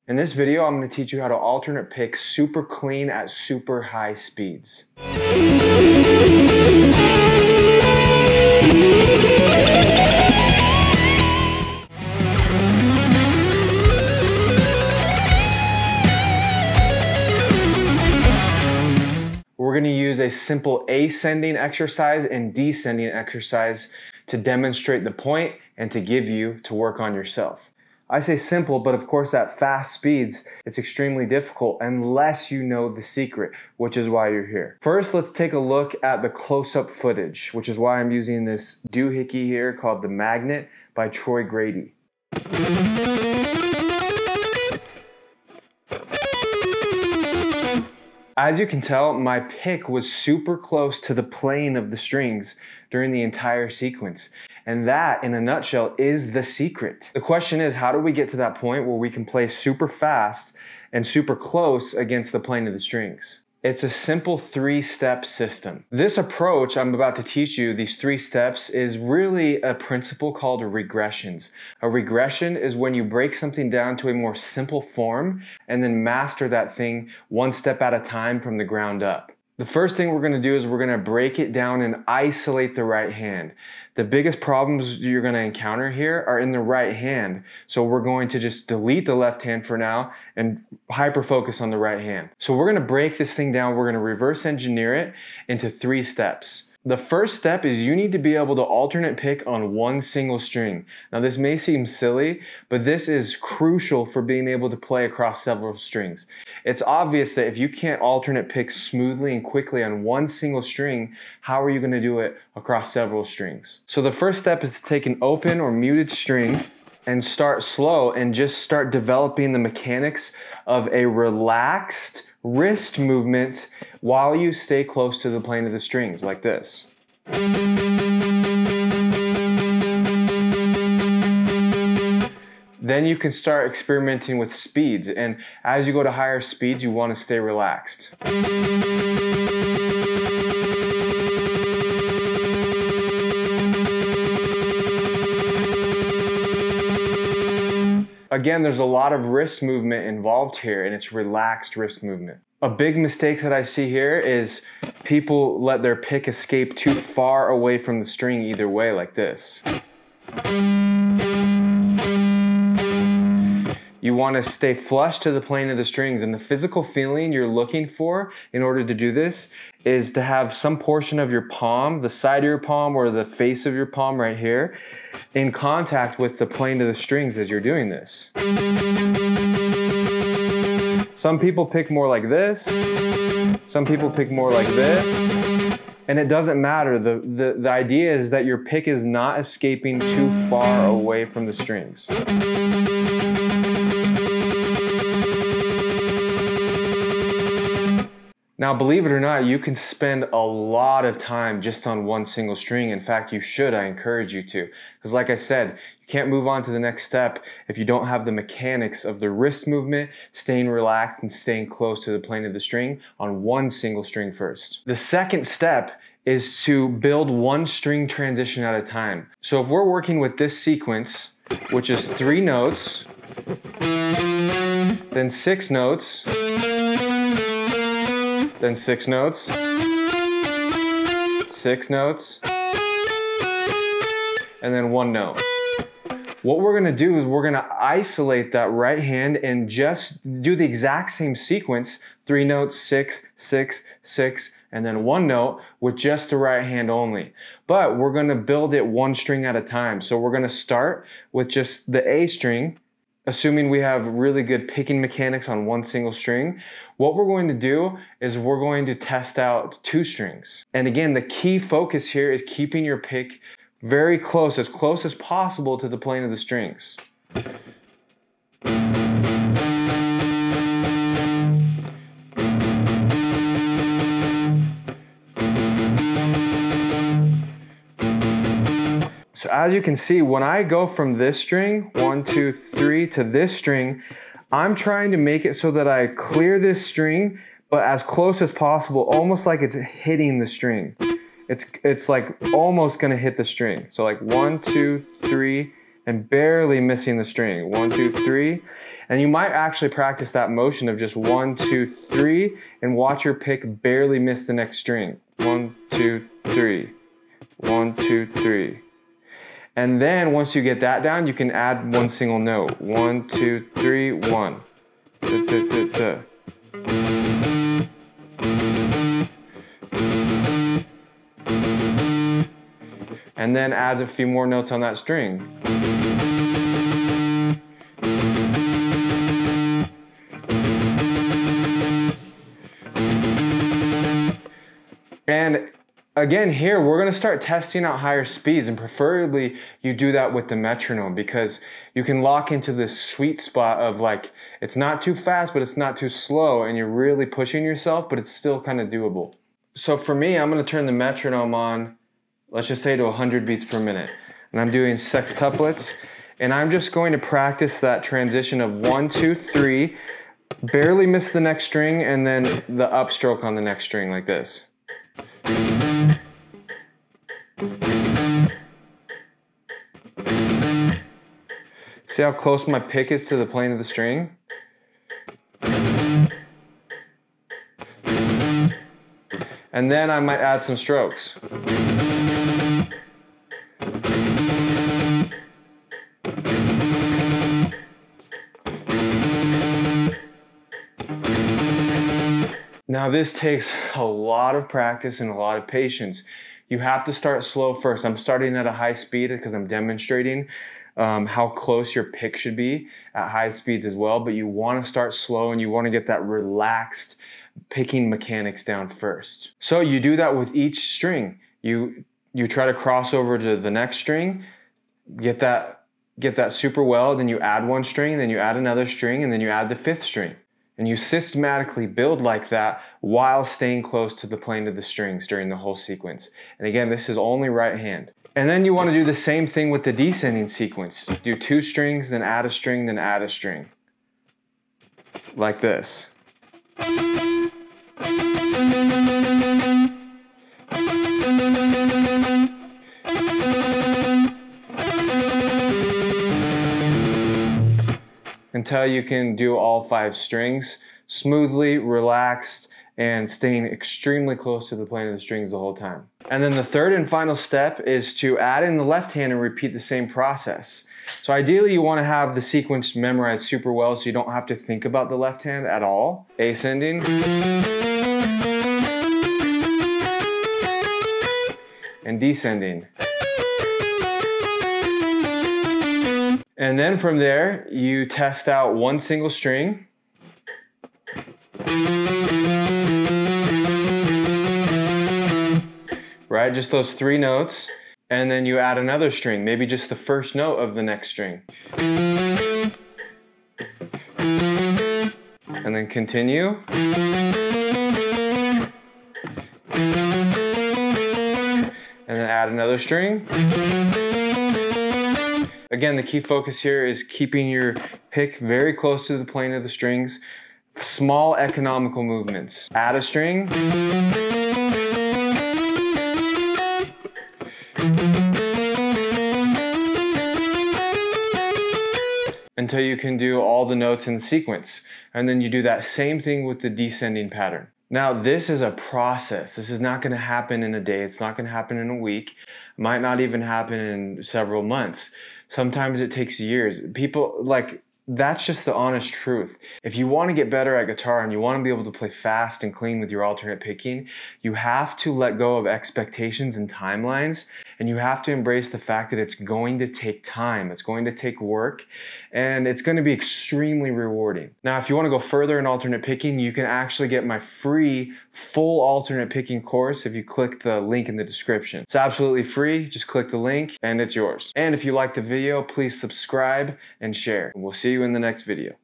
In this video, I'm going to teach you how to alternate pick super clean at super high speeds. We're going to use a simple ascending exercise and descending exercise to demonstrate the point and to give you to work on yourself. I say simple, but of course at fast speeds, it's extremely difficult unless you know the secret, which is why you're here. First, let's take a look at the close-up footage, which is why I'm using this doohickey here called The Magnet by Troy Grady. As you can tell, my pick was super close to the plane of the strings during the entire sequence. And that, in a nutshell, is the secret. The question is, how do we get to that point where we can play super fast and super close against the plane of the strings? It's a simple three-step system. This approach I'm about to teach you, these 3 steps, is really a principle called regressions. A regression is when you break something down to a more simple form and then master that thing one step at a time from the ground up. The first thing we're going to do is we're going to break it down and isolate the right hand. The biggest problems you're going to encounter here are in the right hand. So we're going to just delete the left hand for now and hyper focus on the right hand. So we're going to break this thing down. We're going to reverse engineer it into 3 steps. The first step is you need to be able to alternate pick on one single string. Now this may seem silly, but this is crucial for being able to play across several strings. It's obvious that if you can't alternate pick smoothly and quickly on one single string, how are you going to do it across several strings? So the first step is to take an open or muted string and start slow and just start developing the mechanics of a relaxed wrist movement while you stay close to the plane of the strings, like this. Then you can start experimenting with speeds, and as you go to higher speeds, you want to stay relaxed. Again, there's a lot of wrist movement involved here, and it's relaxed wrist movement. A big mistake that I see here is people let their pick escape too far away from the string either way, like this. You want to stay flush to the plane of the strings, and the physical feeling you're looking for in order to do this is to have some portion of your palm, the side of your palm or the face of your palm right here, in contact with the plane of the strings as you're doing this. Some people pick more like this, some people pick more like this, and it doesn't matter. The idea is that your pick is not escaping too far away from the strings. Now, believe it or not, you can spend a lot of time just on one single string. In fact, you should. I encourage you to. Because like I said, you can't move on to the next step if you don't have the mechanics of the wrist movement, staying relaxed and staying close to the plane of the string on one single string first. The second step is to build one string transition at a time. So if we're working with this sequence, which is 3 notes, then 6 notes, then 6 notes, 6 notes, and then 1 note. What we're going to do is we're going to isolate that right hand and just do the exact same sequence, 3 notes, 6, 6, 6, and then 1 note with just the right hand only. But we're going to build it one string at a time. So we're going to start with just the A string, assuming we have really good picking mechanics on one single string. What we're going to do is we're going to test out 2 strings. And again, the key focus here is keeping your pick very close as possible to the plane of the strings. So as you can see, when I go from this string, 1, 2, 3, to this string, I'm trying to make it so that I clear this string, but as close as possible, almost like it's hitting the string. It's like almost gonna hit the string. So like 1, 2, 3, and barely missing the string. 1, 2, 3. And you might actually practice that motion of just 1, 2, 3, and watch your pick barely miss the next string. 1, 2, 3. 1, 2, 3. And then once you get that down, you can add one single note. 1, 2, 3, 1. Da, da, da, da. And then add a few more notes on that string. And again, here we're going to start testing out higher speeds, and preferably you do that with the metronome, because you can lock into this sweet spot of like, it's not too fast, but it's not too slow, and you're really pushing yourself, but it's still kind of doable. So for me, I'm going to turn the metronome on, let's just say to 100 beats per minute. And I'm doing sextuplets, and I'm just going to practice that transition of 1, 2, 3, barely miss the next string, and then the upstroke on the next string like this. See how close my pick is to the plane of the string? And then I might add some strokes. Now this takes a lot of practice and a lot of patience. You have to start slow first. I'm starting at a high speed because I'm demonstrating how close your pick should be at high speeds as well, but you want to start slow and you want to get that relaxed picking mechanics down first. So you do that with each string. You try to cross over to the next string, get that super well, then you add one string, then you add another string, and then you add the fifth string. And you systematically build like that while staying close to the plane of the strings during the whole sequence. And again, this is only right hand. And then you want to do the same thing with the descending sequence. Do 2 strings, then add a string, then add a string. Like this. Until you can do all 5 strings smoothly, relaxed, and staying extremely close to the plane of the strings the whole time. And then the third and final step is to add in the left hand and repeat the same process. So ideally you want to have the sequence memorized super well so you don't have to think about the left hand at all. Ascending. And descending. And then from there, you test out one single string. Right, just those 3 notes. And then you add another string, maybe just the first note of the next string. And then continue. And then add another string. Again, the key focus here is keeping your pick very close to the plane of the strings. Small economical movements. Add a string. Until you can do all the notes in the sequence. And then you do that same thing with the descending pattern. Now, this is a process. This is not going to happen in a day. It's not going to happen in a week. It might not even happen in several months. Sometimes it takes years. People, like, that's just the honest truth. If you want to get better at guitar and you want to be able to play fast and clean with your alternate picking, you have to let go of expectations and timelines, and you have to embrace the fact that it's going to take time, it's going to take work, and it's going to be extremely rewarding. Now, if you want to go further in alternate picking, you can actually get my free full alternate picking course if you click the link in the description. It's absolutely free. Just click the link and it's yours. And if you liked the video, please subscribe and share. We'll see you in the next video.